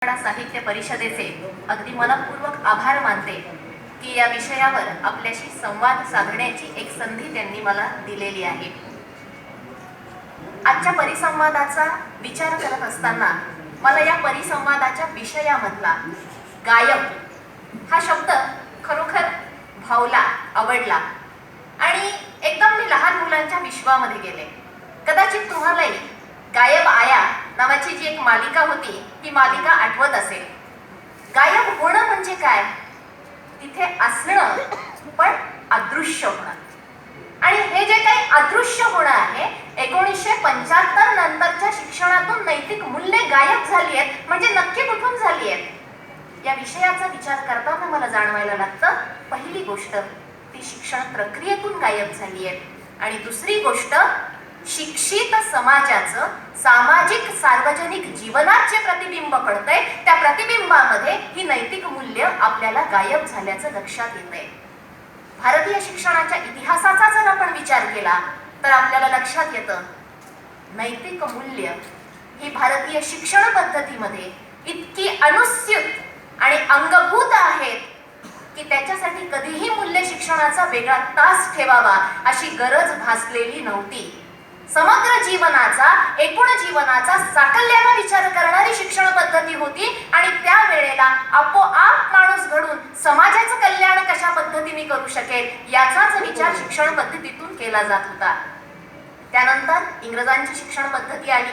साहित्य परिषदेचे अगदी मनपूर्वक आभार मानते की या विषयावर आपल्याशी संवाद साधण्याची एक संधी त्यांनी मला दिलेली आहे. आजच्या परिसंवादाचा विचार करत असताना मला या परिसंवादाच्या विषयामधला गायब हा शब्द खरोखर भावला, आवडला आणि एकदम मी लहान मुलांच्या विश्वामध्ये गेले. कदाचित तुम्हालाही गायब आया नावाची जी एक मालिका होती ही मालिका आठवत असेल. गायब होणं म्हणजे काय? तिथे असणं पण अदृश्य होणं. आणि हे जे काही अदृश्य होणं आहे 1975 नंतरच्या शिक्षणातून नैतिक मूल्ये गायब झाली आहेत. म्हणजे नक्की कुठून झाली आहेत? या विषयाचा विचार करताना मला जाणवायला लागतं, पहिली गोष्ट ती शिक्षण प्रक्रियेतून गायब झाली आहे आणि दुसरी गोष्ट शिक्षित समाजाचं सामाजिक सार्वजनिक जीवनात जे प्रतिबिंब पडतंय त्या प्रतिबिंबामध्ये ही नैतिक मूल्य आपल्याला गायब झाल्याचं लक्षात येतंय. भारतीय शिक्षणाच्या इतिहासाचा जर आपण विचार केला तर आपल्याला लक्षात येतं नैतिक मूल्य ही भारतीय शिक्षण पद्धतीमध्ये इतकी अनुस्यूत आणि अंगभूत आहेत की त्याच्यासाठी कधीही मूल्य शिक्षणाचा वेगळा तास ठेवावा अशी गरज भासलेली नव्हती. समग्र जीवनाचा, एकूण जीवनाचा साकल्याने विचार करणारी शिक्षण पद्धती होती आणि त्यावेळेला आपोआप माणूस घडून समाजाचं कल्याण कशा पद्धतीने करू शकेल याचाच विचार शिक्षण पद्धतीतून केला जात होता. त्यानंतर इंग्रजांची शिक्षण पद्धती आली.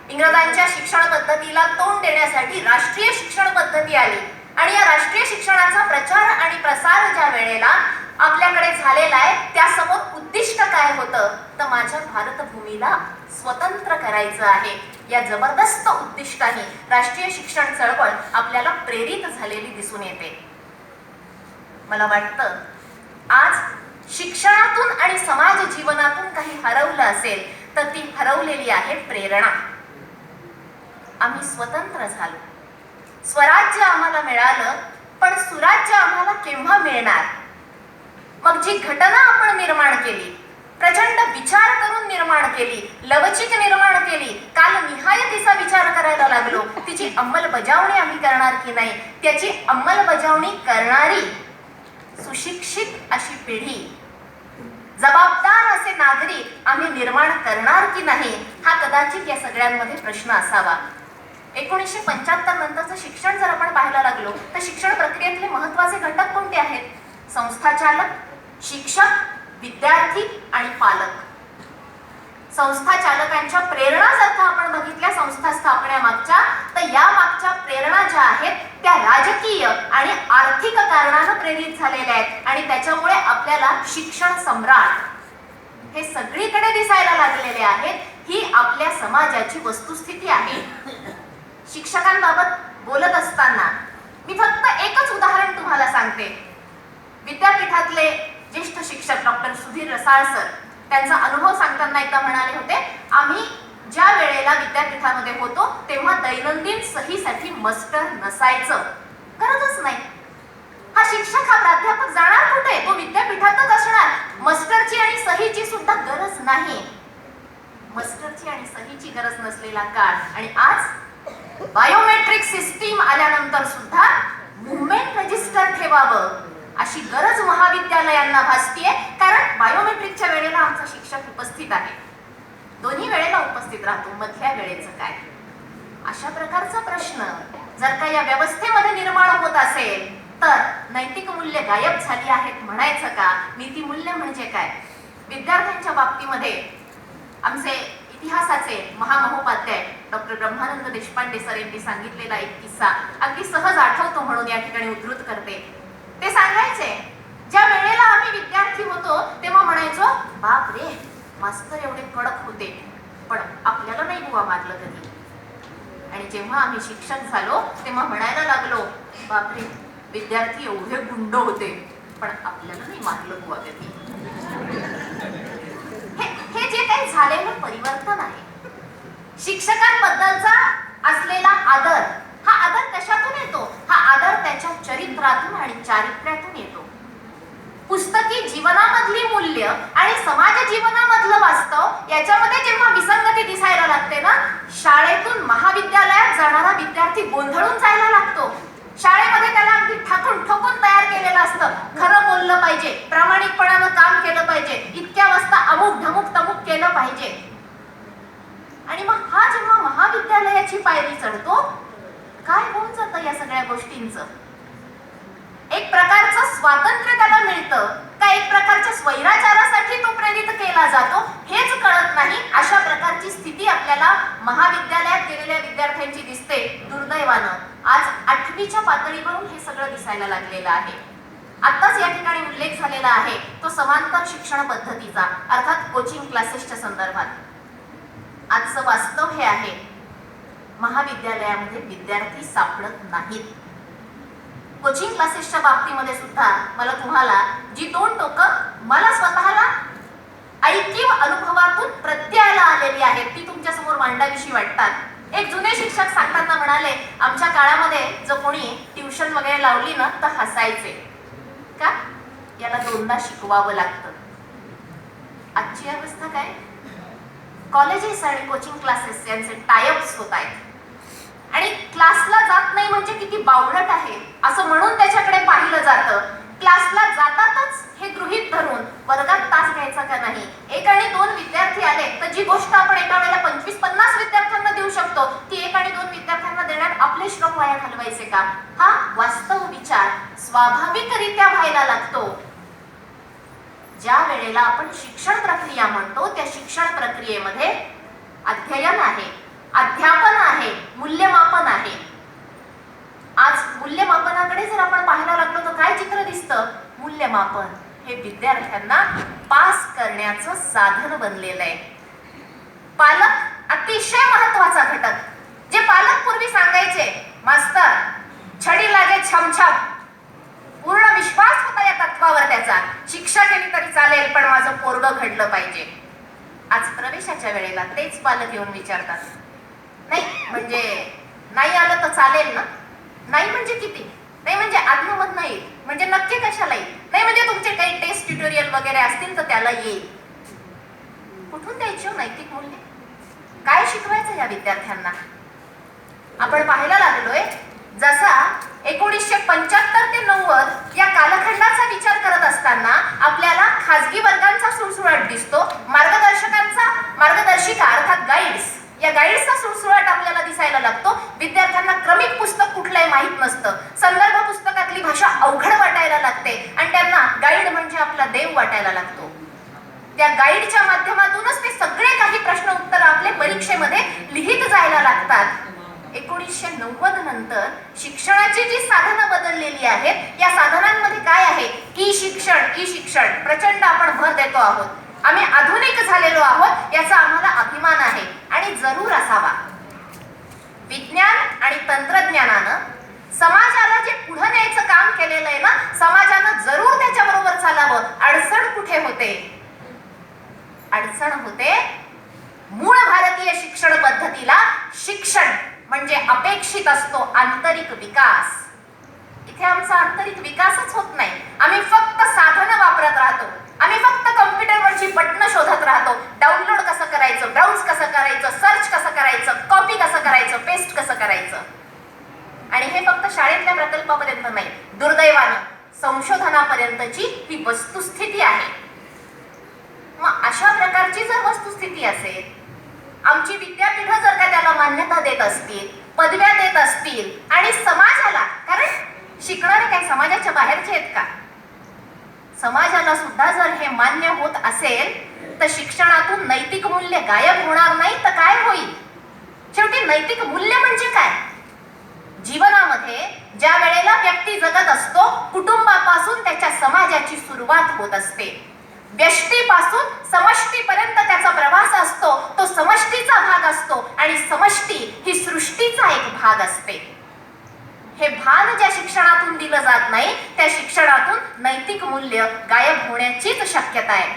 इंग्रजांच्या शिक्षण पद्धतीला तोंड देण्यासाठी राष्ट्रीय शिक्षण पद्धती आली आणि या राष्ट्रीय शिक्षणाचा प्रचार आणि प्रसार ज्या वेळेला आपल्याकडे झालेला आहे त्यासमोर उद्दिष्ट काय होतं तर माझ्या भारतभूमीला स्वतंत्र करायचं आहे या जबरदस्त उद्दिष्टाने राष्ट्रीय शिक्षण चळवळ आपल्याला प्रेरित झालेली दिसून येते. मला वाटतं आज शिक्षणातून आणि समाज जीवनातून काही हरवलं असेल तर ती हरवलेली आहे प्रेरणा. आम्ही स्वतंत्र झालो, स्वराज्य आम्हाला मिळालं, पण सुराज्य आम्हाला केव्हा मिळणार? मग जी घटना आपण निर्माण केली, प्रचंड विचार करून निर्माण केली, लवचिक निर्माण केली, काल निहायतीचा विचार करायला लागलो, तिची अंमलबजावणी आम्ही करणार की नाही, त्याची अंमलबजावणी करणारी सुशिक्षित अशी पिढी, जबाबदार असे नागरिक आम्ही निर्माण करणार की नाही हा कदाचित या सगळ्यांमध्ये प्रश्न असावा. 1975 नंतरचं शिक्षण जर आपण पाहायला लागलो तर शिक्षण प्रक्रियेतले महत्त्वाचे घटक कोणते आहेत? संस्थाचालक, शिक्षक, विद्यार्थी आणि पालक. संस्था चालकांच्या प्रेरणा जर का आपण बघितल्या संस्था स्थापण्यामागच्या तर या मागच्या प्रेरणा ज्या आहेत त्या राजकीय आणि आर्थिक कारणानं प्रेरित झालेल्या आहेत आणि त्याच्यामुळे आपल्याला शिक्षण सम्राट हे सगळीकडे दिसायला लागलेले आहेत. ही आपल्या समाजाची वस्तुस्थिती आहे. शिक्षकांबाबत बोलत असताना मी फक्त एकच उदाहरण तुम्हाला सांगते. विद्यापीठातले ज्येष्ठ शिक्षक डॉक्टर सुधीर रसाळ सर त्यांचा अनुभव सांगताना एकदा म्हणाले होते, आम्ही ज्या वेळेला विद्यापीठामध्ये होतो तेव्हा दैनंदिन सहीसाठी मास्टर नसायचं, गरजच नाही. हा शिक्षक हा प्राध्यापक जाणार कुठे? तो विद्यापीठातच असणार. मास्टरची आणि सहीची सुद्धा गरज नाही. मास्टरची आणि सहीची गरज नसलेला काळ आणि आज बायोमेट्रिक सिस्टीम आल्यानंतर सुद्धा मुव्हमेंट रजिस्टर ठेवावं अशी गरज महाविद्यालयांना भासतीये. कारण बायोमेट्रिकच्या वेळेला आमचा शिक्षक उपस्थित आहे, दोन्ही वेळेला उपस्थित राहतो, मधल्या वेळेचं काय? अशा प्रकारचा प्रश्न जर का या व्यवस्थेमध्ये निर्माण होत असेल तर नैतिक मूल्य गायब झाली आहेत म्हणायचं का? नीतिमूल्य म्हणजे काय? विद्यार्थ्यांच्या बाबतीमध्ये आमचे इतिहासाचे महामहोपाध्याय डॉक्टर ब्रह्मानंद देशपांडे सर यांनी सांगितलेला एक किस्सा अगदी सहज आठवतो म्हणून या ठिकाणी उद्धृत करते. ते सांगायचे, ज्या वेळेला आम्ही विद्यार्थी होतो तेव्हा म्हणायचो, बाप रे मास्तर एवढे कडक होते पण आपल्याला नाही बुवा मारलं कधी. आणि जेव्हा आम्ही शिक्षक झालो तेव्हा म्हणायला लागलो, बापरे विद्यार्थी एवढे गुंड होते पण आपल्याला नाही मारलं बुवा कधी. हे जे काही झालेलं परिवर्तन आहे, शिक्षकांबद्दलचा असलेला आदर, हा आदर कशातून येतो? हा आदर त्याच्या चरित्रातून आणि चारित्र्यातून येतो. पुस्तकी जीवनामध्ये जीवनामधली मूल्य आणि समाज जीवनामधलं वास्तव याच्यामध्ये जेव्हा विसंगती दिसायला लागते ना, शाळेतून महाविद्यालयात जाणारा विद्यार्थी गोंधळून जायला लागतो. शाळेमध्ये त्याला अगदी ठाकून ठोकून तयार केलेलं असतं. खरं बोललं पाहिजे, प्रामाणिकपणानं काम केलं पाहिजे, इतक्या वाजता अमुक ढमुक तमुक केलं पाहिजे. आणि मग हा जेव्हा महाविद्यालयाची पायरी चढतो, काय होऊन जातं या सगळ्या गोष्टींचं? एक प्रकारचं स्वातंत्र्य त्याला मिळतं का एक प्रकारच्या स्वैराचारासाठी तो प्रेरित केला जातो हेच कळत नाही. अशा प्रकारची स्थिती आपल्याला महाविद्यालयात गेलेल्या विद्यार्थ्यांची दिसते. दुर्दैवानं आज 8वीच्या पातळीवरून हे सगळं दिसायला लागलेलं आहे. आत्ताच या ठिकाणी उल्लेख झालेला आहे तो समांतर शिक्षण पद्धतीचा, अर्थात कोचिंग क्लासेसच्या संदर्भात. आजचं वास्तव हे आहे, महाविद्यालयामध्ये विद्यार्थी सापडत नाहीत. कोचिंग क्लासेसच्या बाबतीमध्ये सुद्धा मला तुम्हाला जी दोन टोकं मला स्वतःला ऐकीव अनुभवातून प्रत्ययाला आलेली आहेत ती तुमच्या समोर मांडावीशी वाटतात. एक जुने शिक्षक सांगताना म्हणाले, आमच्या काळामध्ये जो कोणी ट्युशन वगैरे लावली ना तर हसायचे. का? याला दोनदा शिकवावं लागतं. आजची अवस्था काय? कॉलेजेस आणि कोचिंग क्लासेस यांचे टायअप्स होत आहेत आणि क्लासला जात नाही म्हणजे किती बावळट आहे असं म्हणून त्याच्याकडे पाहिलं जातं. क्लासला जातातच हे गृहीत धरून वर्गात तास घ्यायचा का नाही. 1 आणि 2 विद्यार्थी आले तर जी गोष्ट आपण एका वेळेला 25-50 विद्यार्थ्यांना देऊ शकतो ती 1 आणि 2 विद्यार्थ्यांना देण्यात आपले श्रम वाया घालवायचे का? हा वास्तव विचार स्वाभाविकरित्या व्हायला लागतो ज्या वेळेला आपण शिक्षण प्रक्रिया म्हणतो. त्या शिक्षण प्रक्रियेमध्ये अध्ययन आहे, अध्यापन आहे, मूल्यमापन आहे. आज मूल्यमापनाकडे जर आपण पाहायला लागलो तर काय चित्र दिसतं? मूल्यमापन हे विद्यार्थ्यांना पास करण्याचं साधन बनलेलं आहे. पालक अतिशय महत्वाचा घटक. जे पालक पूर्वी सांगायचे, मास्तर छडी लागे छमछम, पूर्ण विश्वास होता या तत्वावर त्याचा, शिक्षा केली तरी चालेल पण माझं पोरगं घडलं पाहिजे. आज प्रवेशाच्या वेळेला तेच पालक येऊन विचारतात, नाही म्हणजे नाही आलं तर चालेल ना? नाही म्हणजे किती? नाही म्हणजे आत्ममत नाही म्हणजे नक्की कशाला येईल? नाही म्हणजे तुमचे काही टेस्ट ट्युटोरियल वगैरे असतील तर त्याला येईल. कुठून द्यायची नैतिक मूल्य? काय शिकवायचं या विद्यार्थ्यांना? आपण पाहायला लागलोय जसा 1975 ते 90 या कालखंडाचा विचार करत असताना आपल्याला खाजगी वर्गांचा सुळसुळाट दिसतो, मार्गदर्शिका अर्थात गाईड्स, या गाईड्सचा सुळसुळाट आपल्याला दिसायला लागतो. विद्यार्थ्यांना क्रमिक पुस्तक कुठलंही माहीत नसतं, संदर्भ पुस्तकातली भाषा अवघड वाटायला लागते आणि त्यांना गाईड म्हणजे आपला देव वाटायला लागतो. त्या गाईडच्या माध्यमातूनच ते सगळे काही प्रश्न उत्तर आपले परीक्षेमध्ये लिहित जायला लागतात. 1990 नंतर शिक्षणाची जी साधनं बदललेली आहेत या साधनांमध्ये काय आहे? ई शिक्षण प्रचंड आपण भर देतो आहोत. आम्ही आधुनिक झालेलो आहोत याचा आम्हाला अभिमान आहे आणि जरूर असावा. विज्ञान आणि तंत्रज्ञानानं समाजाला जे पुढे न्यायचं काम केलेलं आहे ना, समाजानं जरूर त्याच्याबरोबर चालावं. अडचण कुठे होते? अडचण होते मूळ भारतीय शिक्षण पद्धतीला शिक्षण म्हणजे अपेक्षित असतो आंतरिक विकास. इथे आमचा आंतरिक विकासच होत नाही. आम्ही फक्त साधनं वापरत राहतो, आम्ही फक्त कॉम्प्युटरवरची बटणं शोधत राहतो. डाउनलोड कसं करायचं, ब्राउज कसं करायचं, सर्च कसं करायचं, कॉपी कसं करायचं, पेस्ट कसं करायचं. आणि हे फक्त शाळेतल्या प्रकल्पापर्यंत नाही, दुर्दैवानं संशोधनापर्यंतची ही वस्तुस्थिती आहे. मग अशा प्रकारची जर वस्तुस्थिती असेल, आमची विद्यापीठं जर का त्याला मान्यता देत असतील, पदव्या देत असतील आणि समाजाला, कारण शिकणारे काही समाजाच्या बाहेरचे आहेत का? समाजाला सुद्धा जर हे मान्य होत असेल तर शिक्षणातून नैतिक मूल्य गायब होणार नाही तर काय होईल? शेवटी नैतिक मूल्य म्हणजे काय? जीवनामध्ये ज्या वेळेला व्यक्ती जगत असतो, कुटुंबापासून त्याच्या समाजाची सुरुवात होत असते. व्यष्टीपासून समष्टीपर्यंत त्याचा प्रवास असतो. तो समष्टीचा भाग असतो आणि समष्टी ही सृष्टीचा एक भाग असते. हे भान ज्या शिक्षणातून दिलं जात नाही त्या शिक्षणातून नैतिक मूल्य गायब होण्याचीच शक्यता आहे.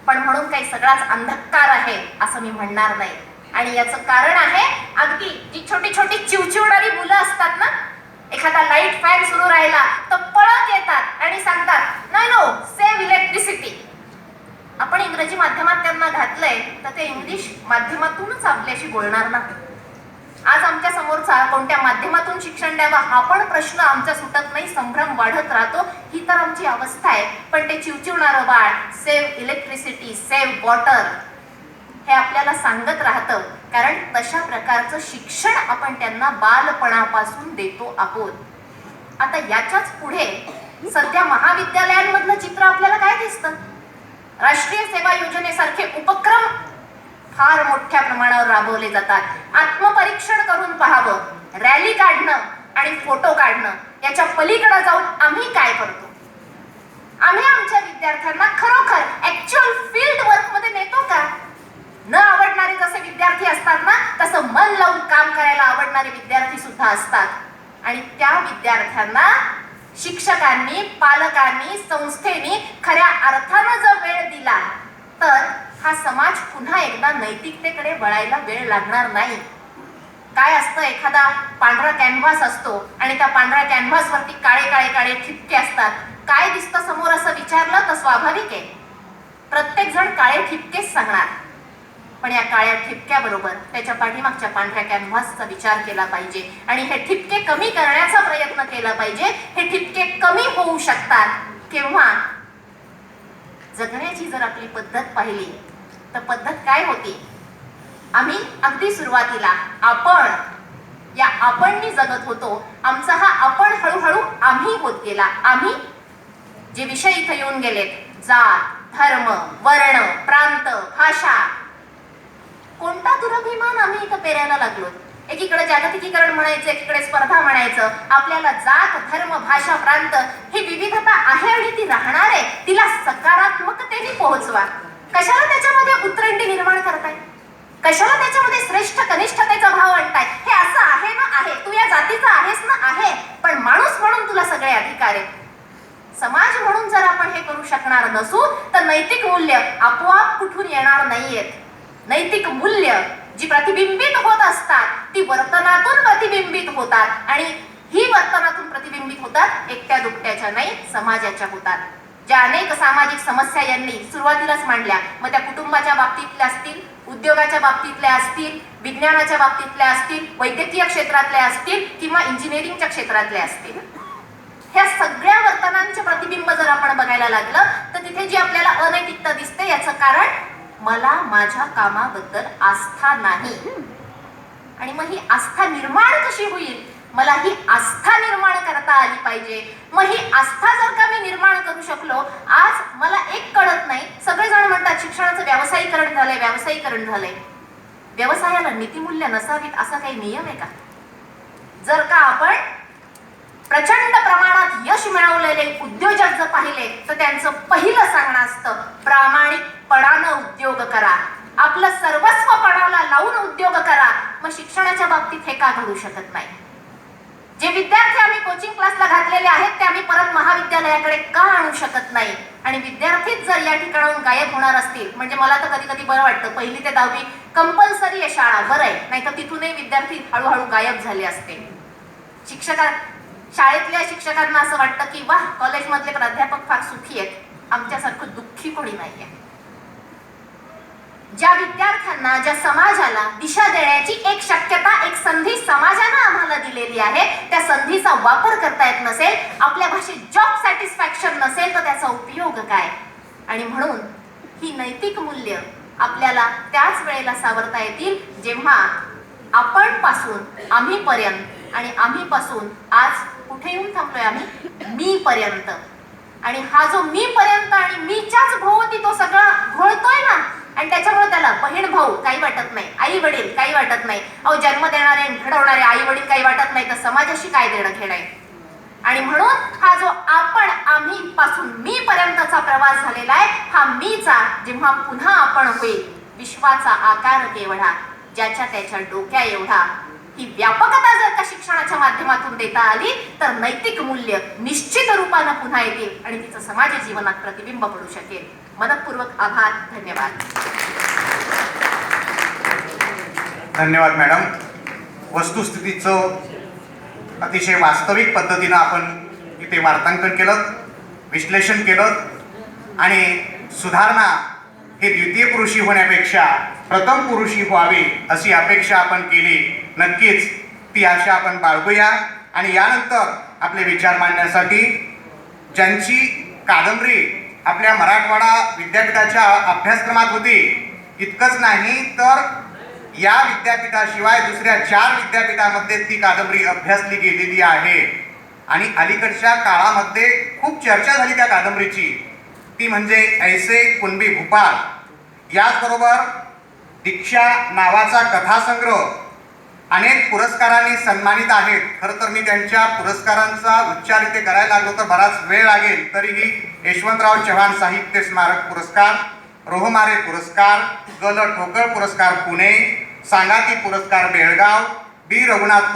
पण म्हणून काही सगळाच अंधकार आहे असं मी म्हणणार नाही. आणि याचं कारण आहे अगदी जी छोटी छोटी चिवचिवणारी मुलं असतात ना, एखादा लाईट फॅन सुरू राहिला तर पळत येतात आणि सांगतात, नाही नो सेव्ह इलेक्ट्रिसिटी. इंग्रजी माध्यमात त्यांना घातलंय तर ते इंग्लिश माध्यमातूनच आपल्याशी बोलणार ना. आज आमच्या समोरचा कोणत्या माध्यमातून शिक्षण द्यावं हा पण प्रश्न आमचा सुटत नाही, संभ्रम वाढत राहतो. ही तर आमची अवस्था आहे. पण ते चिवचिवणारं बाळ सेव्ह इलेक्ट्रिसिटी, सेव्ह वॉटर हे आपल्याला सांगत राहतं, कारण तशा प्रकारचं शिक्षण आपण त्यांना बालपणापासून देतो आहोत. आता याच्याच पुढे सध्या महाविद्यालयांमधलं चित्र आपल्याला काय दिसतं? राष्ट्रीय सेवा योजनेसारखे उपक्रम फार मोठ्या प्रमाणावर राबवले जातात. आत्मपरीक्षण करून पाहावं, रॅली काढणं आणि फोटो काढणं याच्या पलीकडे जाऊन आम्ही काय करतो? आम्ही आमच्या विद्यार्थ्यांना खरोखर ऍक्च्युअल फील्ड वर्क मध्ये नेतो का? न आवडणारे जसे विद्यार्थी असतात ना, तसं मन लावून काम करायला आवडणारे विद्यार्थी सुद्धा असतात. आणि त्या विद्यार्थ्यांना शिक्षकांनी, पालकांनी, संस्थेनी खऱ्या अर्थानं जर वेळ दिला तर हा समाज पुन्हा एकदा नैतिकतेकडे वळायला वेळ लागणार नाही. काय असतं, एखादा पांढरा कॅनव्हास असतो आणि त्या पांढऱ्या कॅनव्हास वरती काळे काळे काळे ठिपके असतात. काय दिसतं समोर असं विचारलं तर स्वाभाविक आहे, प्रत्येक जण काळे ठिपकेच सांगणार. पण या काळ्या ठिपक्याबरोबर त्याच्या पाठीमागच्या पांढऱ्या कॅनव्हासचा विचार केला पाहिजे आणि हे ठिपके कमी करण्याचा प्रयत्न केला पाहिजे. हे ठिपके कमी होऊ शकतात केव्हा? जगण्याची जर आपली पद्धत पाहिली तर पद्धत काय होती? आम्ही अगदी सुरुवातीला आपणनी जगत होतो. आमचा हा आपण हळूहळू आम्ही होत गेला. आम्ही जे विषय इथे येऊन गेलेत, जात, धर्म, वर्ण, प्रांत, भाषा, कोणता दुराभिमान आम्ही इथं पेरायला लागलो. एकीकडे जागतिकीकरण म्हणायचं, एकीकडे स्पर्धा म्हणायचं. आपल्याला जात, धर्म, भाषा, प्रांत ही विविधता आहे आणि ती राहणार आहे. तिला सकारात्मकतेने पोहोचवा. कशाला त्याच्यामध्ये उतरंडी निर्माण करताय? कशाला त्याच्यामध्ये श्रेष्ठ कनिष्ठतेचा भाव आणताय? हे असं आहे ना आहे, तू या जातीचा आहेस ना आहे, पण माणूस म्हणून तुला सगळे अधिकार आहेत. समाज म्हणून जर आपण हे करू शकणार नसू तर नैतिक मूल्य आपोआप कुठून येणार नाहीयेत. नैतिक मूल्य जी प्रतिबिंबित होत असतात ती वर्तनातून प्रतिबिंबित होतात आणि ही वर्तनातून प्रतिबिंबित होतात एकट्या दुकट्याच्या नाही, समाजाच्या होतात. ज्या अनेक सामाजिक समस्या यांनी सुरुवातीलाच मांडल्या, मग त्या कुटुंबाच्या बाबतीतल्या असतील, उद्योगाच्या बाबतीतल्या असतील, विज्ञानाच्या बाबतीतल्या असतील, वैद्यकीय क्षेत्रातल्या असतील किंवा इंजिनिअरिंगच्या क्षेत्रातल्या असतील, ह्या सगळ्या वर्तनांचे प्रतिबिंब जर आपण बघायला लागलं तर तिथे जी आपल्याला अनैतिकता दिसते याचं कारण मला माझ्या कामाबद्दल आस्था नाही. आणि मग ही आस्था निर्माण कशी होईल? मला ही आस्था निर्माण करता आली पाहिजे. मग ही आस्था जर का मी निर्माण करू शकलो, आज मला एक कळत नाही, सगळेजण म्हणतात शिक्षणाचं व्यावसायीकरण झालंय, व्यावसायीकरण झालंय. व्यवसायाला नीतिमूल्य नसावीत असा काही नियम आहे का? जर का आपण प्रचंड प्रमाणात यश मिळवलेले उद्योजक जर पाहिले तर त्यांचं पहिलं सांगणं असतं, प्रामाणिकपणानं उद्योग करा, आपलं सर्वस्व पणाला लावून उद्योग करा. मग शिक्षणाच्या बाबतीत हे का घडू शकत नाही? जे विद्यार्थी आम्ही कोचिंग क्लासला घातलेले आहेत ते आम्ही परत महाविद्यालयाकडे का आणू शकत नाही? आणि विद्यार्थीच जर या ठिकाणाहून गायब होणार असतील, म्हणजे मला तर कधी कधी बरं वाटतं, 1ली ते 10वी कंपल्सरी आहे शाळा, बरं आहे, नाही तर तिथूनही विद्यार्थी हळूहळू गायब झाले असते. शाळेतल्या शिक्षकांना असं वाटतं की वाह, कॉलेजमधले प्राध्यापक फार सुखी आहेत, आमच्यासारखं दुःखी कोणी नाहीये. ज्या विद्यार्थ्यांना, ज्या समाजाला दिशा देण्याची एक शक्यता, एक संधी समाजानं आम्हाला दिलेली आहे, त्या संधीचा वापर करता येत नसेल, आपल्या भाषेत जॉब सॅटिस्फॅक्शन नसेल तर त्याचा उपयोग काय? आणि म्हणून ही नैतिक मूल्य आपल्याला त्याच वेळेला सावरता येतील जेव्हा आपण पासून आम्ही पर्यंत आणि आम्ही पासून आज कुठे येऊन थांबलोय आम्ही, मी पर्यंत. आणि हा जो मी पर्यंत आणि मीच्याच भोवती तो सगळा घोळतोय ना, आणि त्याच्यामुळे त्याला बहीण भाऊ काही वाटत नाही, आई वडील काही वाटत नाही, अहो जन्म देणारे घडवणारे आई वडील काही वाटत नाही, तर समाजाशी काय देणं घेणं आहे? आणि म्हणून हा जो आपण आम्ही पासून मी पर्यंतचा प्रवास झालेला आहे, हा मीचा जेव्हा पुन्हा आपण होईल, विश्वाचा आकार केवढा, ज्याच्या त्याच्या डोक्या एवढा, ही व्यापकता जर का शिक्षणाच्या माध्यमातून देता आली तर नैतिक मूल्य निश्चित रूपानं पुन्हा येतील आणि तिचं समाज जीवनात प्रतिबिंब पडू शकेल. मनपूर्वक आभार, धन्यवाद. धन्यवाद मॅडम. वस्तुस्थितीचं अतिशय वास्तविक पद्धतीनं आपण इथे वार्तांकन केलं, विश्लेषण केलं आणि सुधारणा हे द्वितीय पुरुषी होण्यापेक्षा प्रथम पुरुषी व्हावे अशी अपेक्षा आपण केली. नक्कीच ती आशा आपण बाळगूया आणि यानंतर आपले विचार मांडण्यासाठी ज्यांची कादंबरी आपल्या मराठवाडा विद्यापीठाच्या अभ्यासक्रमात होती, इतकंच नाही तर या विद्यापीठाशिवाय दुसऱ्या 4 विद्यापीठामध्ये ती कादंबरी अभ्यासली गेलेली आहे आणि अलीकडच्या काळामध्ये खूप चर्चा झाली त्या कादंबरीची, ती म्हणजे ऐसे कुणबी भूपाल. याचबरोबर दीक्षा नावाचा कथासंग्रह अनेक पुरस्कारांनी सन्मानित आहेत. खरं तर मी त्यांच्या पुरस्कारांचा उच्चार इथे करायला लागलो तर बराच वेळ लागेल. तरीही यशवंतराव चव्हाण साहित्य स्मारक पुरस्कार, रोहमारे पुरस्कार, ग ल ठोकळ पुरस्कार पुणे, सांगाती पुरस्कार बेळगाव, बी रघुनाथ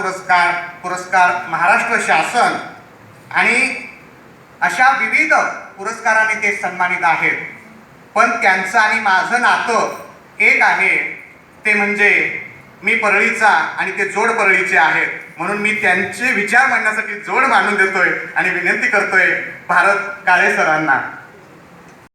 पुरस्कार महाराष्ट्र शासन आणि अशा विविध पुरस्कारांनी ते सन्मानित आहेत. पण त्यांचं आणि माझं नातं एक आहे, ते म्हणजे मी परळीचा आणि ते जोड परळीचे आहेत. म्हणून मी त्यांचे विचार मांडण्यासाठी जोड मांडून देतोय आणि विनंती करतोय भारत काळे सरांना.